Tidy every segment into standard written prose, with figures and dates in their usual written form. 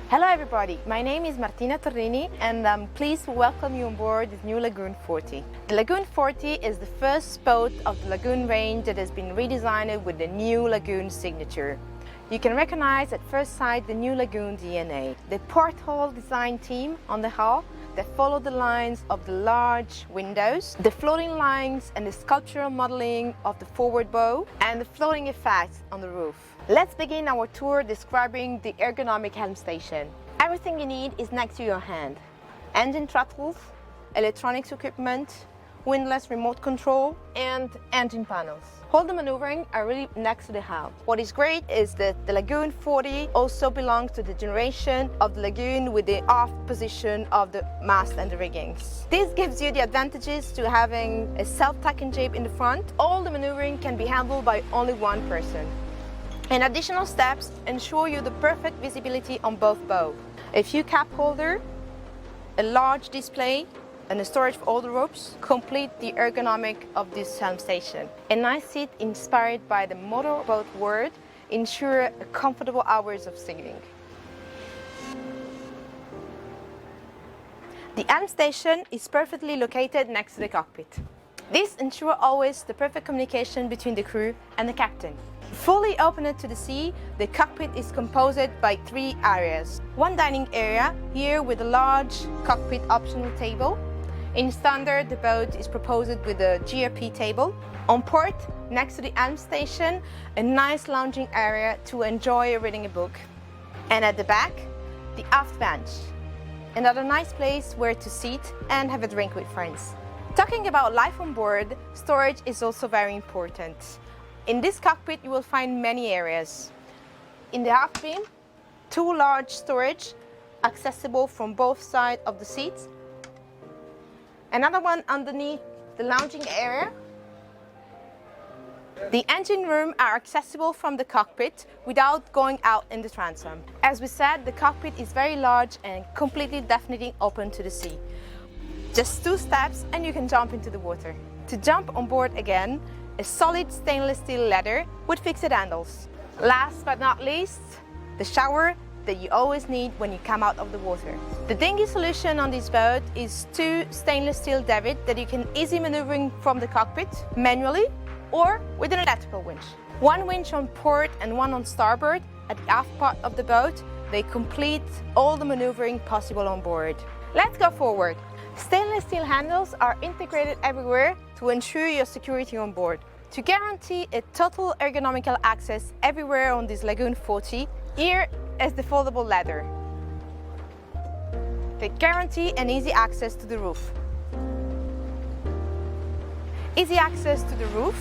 Hello everybody, my name is Martina Torrini and I'm pleased to welcome you on board this new Lagoon 40. The Lagoon 40 is the first boat of the Lagoon range that has been redesigned with the new Lagoon signature. You can recognize at first sight the new Lagoon DNA. The porthole design theme on the hull that follow the lines of the large windows, the floating lines and the sculptural modeling of the forward bow, and the floating effects on the roof. Let's begin our tour describing the ergonomic helm station. Everything you need is next to your hand. Engine throttles, electronics equipment, windlass remote control, and engine panels. All the maneuvering are really next to the helm. What is great is that the Lagoon 40 also belongs to the generation of the Lagoon with the aft position of the mast and the riggings. This gives you the advantages to having a self-tacking jib in the front. All the maneuvering can be handled by only one person. And additional steps ensure you the perfect visibility on both bows. A few cup holder, a large display, and a storage for all the ropes complete the ergonomic of this helm station. A nice seat inspired by the motorboat word ensure a comfortable hours of sailing. The helm station is perfectly located next to the cockpit. This ensures always the perfect communication between the crew and the captain. Fully opened to the sea, the cockpit is composed by three areas. One dining area, here with a large cockpit optional table. In standard, the boat is proposed with a GRP table. On port, next to the helm station, a nice lounging area to enjoy reading a book. And at the back, the aft bench. Another nice place where to sit and have a drink with friends. Talking about life on board, storage is also very important. In this cockpit, you will find many areas. In the aft beam, two large storage accessible from both sides of the seats. Another one underneath the lounging area. The engine room are accessible from the cockpit without going out in the transom. As we said, the cockpit is very large and completely definitely open to the sea. Just 2 steps and you can jump into the water. To jump on board again, a solid stainless steel ladder with fixed handles. Last but not least, the shower that you always need when you come out of the water. The dinghy solution on this boat is 2 stainless steel davits that you can easily maneuver from the cockpit manually or with an electrical winch. 1 winch on port and 1 on starboard at the aft part of the boat. They complete all the maneuvering possible on board. Let's go forward. Stainless steel handles are integrated everywhere to ensure your security on board. To guarantee a total ergonomical access everywhere on this Lagoon 40, here is the foldable ladder. They guarantee an easy access to the roof. Easy access to the roof,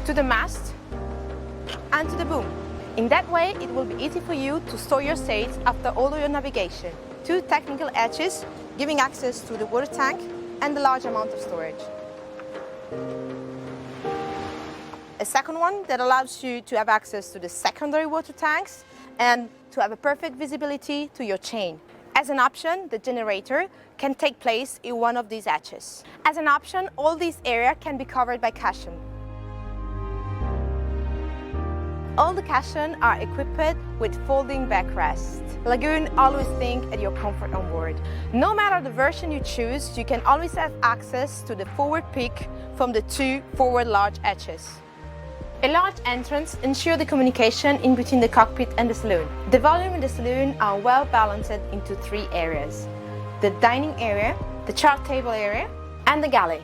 to the mast, and to the boom. In that way, it will be easy for you to store your sails after all of your navigation. 2 technical hatches giving access to the water tank and the large amount of storage. A second one that allows you to have access to the secondary water tanks and to have a perfect visibility to your chain. As an option, the generator can take place in one of these hatches. As an option, all these areas can be covered by cushion. All the cushions are equipped with folding backrest. Lagoon always think at your comfort on board. No matter the version you choose, you can always have access to the forward peak from the 2 forward large hatches. A large entrance ensures the communication in between the cockpit and the saloon. The volume in the saloon are well balanced into 3 areas. The dining area, the chart table area, and the galley.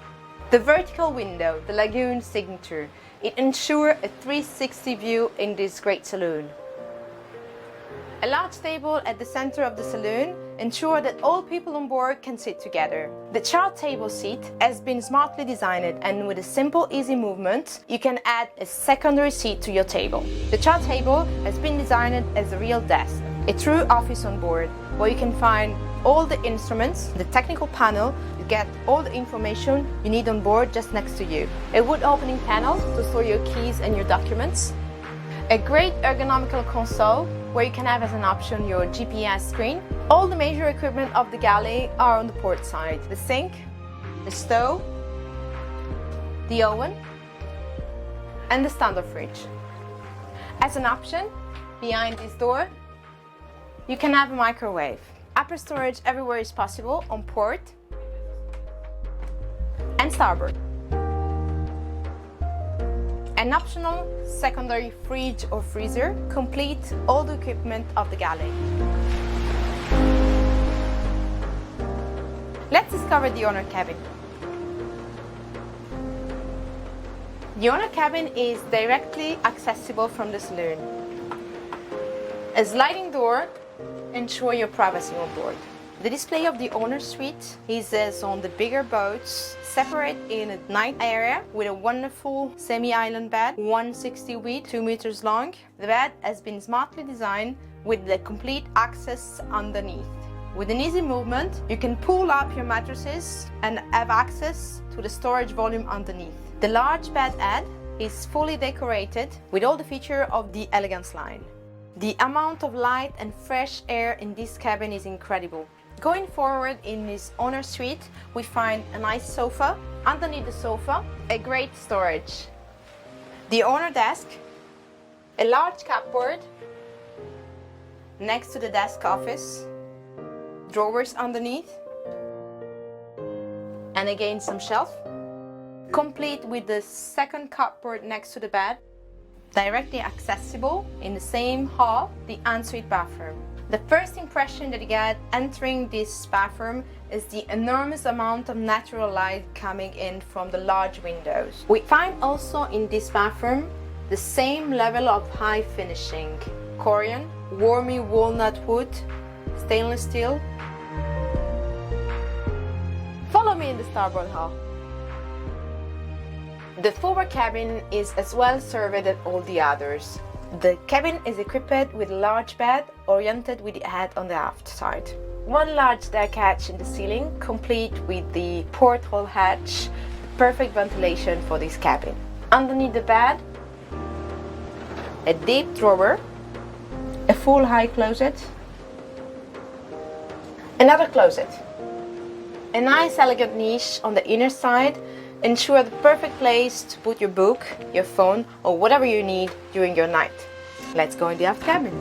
The vertical window, the Lagoon signature. It ensures a 360 view in this great saloon. A large table at the center of the saloon ensures that all people on board can sit together. The chart table seat has been smartly designed, and with a simple, easy movement, you can add a secondary seat to your table. The chart table has been designed as a real desk, a true office on board, where you can find all the instruments, the technical panel, you get all the information you need on board just next to you. A wood opening panel to store your keys and your documents. A great ergonomical console where you can have as an option your GPS screen. All the major equipment of the galley are on the port side. The sink, the stove, the oven, and the standard fridge. As an option, behind this door, You can have a microwave. Upper storage everywhere is possible on port and starboard. An optional secondary fridge or freezer complete all the equipment of the galley. Let's discover the owner cabin. The owner cabin is directly accessible from the saloon. A sliding door ensures your privacy on board. The display of the owner suite is as on the bigger boats, separate in a night area with a wonderful semi-island bed, 160 width, 2 meters long. The bed has been smartly designed with the complete access underneath. With an easy movement, you can pull up your mattresses and have access to the storage volume underneath. The large bed head is fully decorated with all the features of the Elegance line. The amount of light and fresh air in this cabin is incredible. Going forward in this owner suite, we find a nice sofa. Underneath the sofa, a great storage. The owner desk, a large cupboard next to the desk office, drawers underneath, and again some shelf, complete with the second cupboard next to the bed. Directly accessible in the same hall, the ensuite bathroom. The first impression that you get entering this bathroom is the enormous amount of natural light coming in from the large windows. We find also in this bathroom the same level of high finishing. Corian, warmy walnut wood, stainless steel. Follow me in the starboard hall. The forward cabin is as well served as all the others. The cabin is equipped with a large bed oriented with the head on the aft side. One large deck hatch in the ceiling, complete with the porthole hatch, perfect ventilation for this cabin. Underneath the bed, a deep drawer, a full high closet, another closet, a nice elegant niche on the inner side. Ensure the perfect place to put your book, your phone, or whatever you need during your night. Let's go in the aft cabin.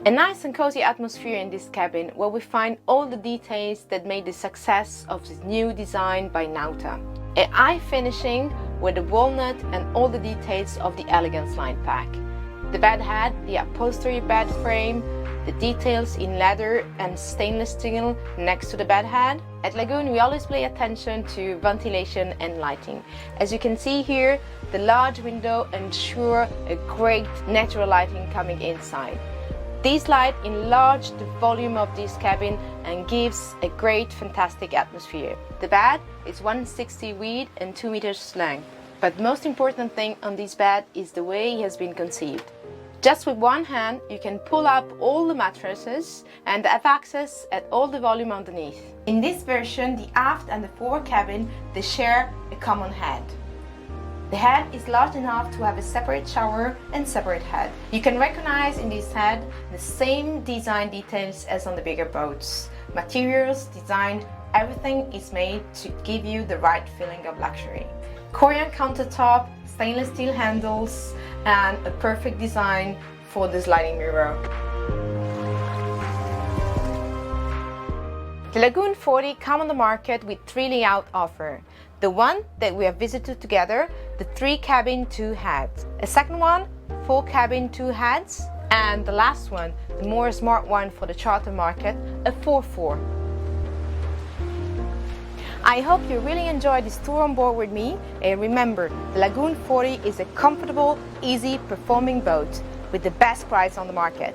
A nice and cozy atmosphere in this cabin where we find all the details that made the success of this new design by Nauta. A high finishing with the walnut and all the details of the Elegance line pack. The bed head, the upholstery bed frame, the details in leather and stainless steel next to the bed head. At Lagoon, we always pay attention to ventilation and lighting. As you can see here, the large window ensures a great natural lighting coming inside. This light enlarges the volume of this cabin and gives a great, fantastic atmosphere. The bed is 160 width and 2 meters long. But the most important thing on this bed is the way it has been conceived. Just with one hand, you can pull up all the mattresses and have access at all the volume underneath. In this version, the aft and the forward cabin, they share a common head. The head is large enough to have a separate shower and separate head. You can recognize in this head the same design details as on the bigger boats. Materials, design, everything is made to give you the right feeling of luxury. Corian countertop, stainless steel handles, and a perfect design for the sliding mirror. The Lagoon 40 come on the market with 3 layout offer. The one that we have visited together, the 3 cabin 2 heads. A second one, 4 cabin 2 heads. And the last one, the more smart one for the charter market, a 4-4. I hope you really enjoyed this tour on board with me, and remember, the Lagoon 40 is a comfortable, easy performing boat with the best price on the market.